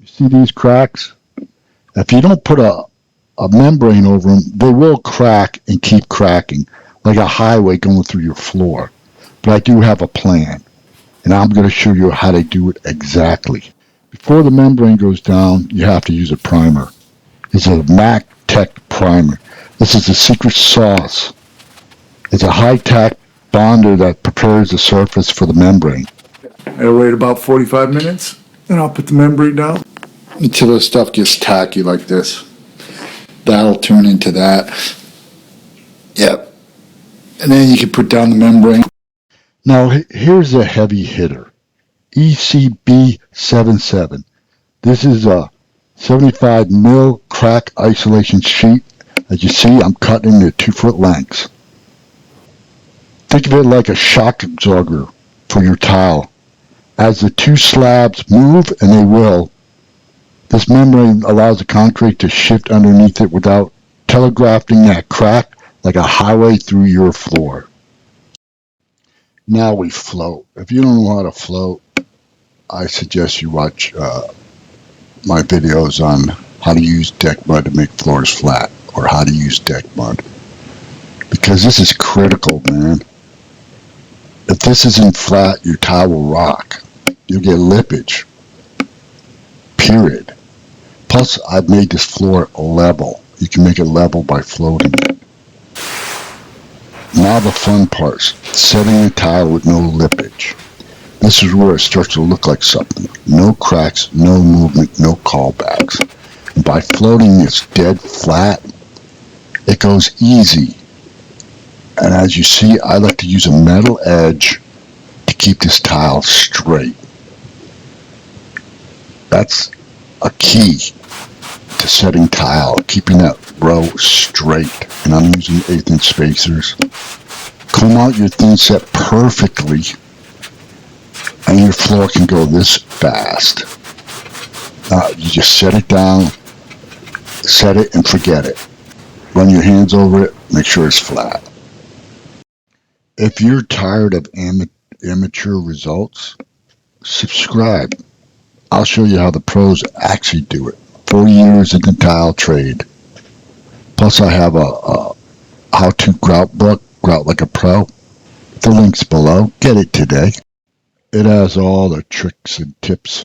You see these cracks? If you don't put a membrane over them, they will crack and keep cracking like a highway going through your floor. But I do have a plan, and I'm going to show you how to do it exactly. Before the membrane goes down, you have to use a primer. It's a Mac Tech primer. This is the secret sauce. It's a high-tech bonder that prepares the surface for the membrane. I'll wait about 45 minutes, and I'll put the membrane down until the stuff gets tacky like this. That'll turn into that. Yep. And then you can put down the membrane. Now, here's a heavy hitter. ECB77. This is a 75 mil crack isolation sheet. As you see, I'm cutting into 2-foot lengths. Think of it like a shock absorber for your tile. As the two slabs move, and they will, this membrane allows the concrete to shift underneath it without telegraphing that crack like a highway through your floor. Now we float. If you don't know how to float, I suggest you watch my videos on how to use deck mud to make floors flat, or how to use deck mud. Because this is critical, man. If this isn't flat, your tile will rock. You'll get lippage. Period. Plus, I've made this floor level. You can make it level by floating it. Now the fun parts. Setting a tile with no lippage. This is where it starts to look like something. No cracks, no movement, no callbacks. And by floating this dead flat, it goes easy. And as you see, I like to use a metal edge to keep this tile straight. That's a key to setting tile, keeping that row straight. And I'm using 1/8" spacers. Comb out your thin set perfectly, and your floor can go this fast. You just set it down, set it and forget it. Run your hands over it, make sure it's flat. If you're tired of amateur results, subscribe. I'll show you how the pros actually do it. 4 years in the tile trade. Plus I have a how-to grout book, Grout Like a Pro. The link's below. Get it today. It has all the tricks and tips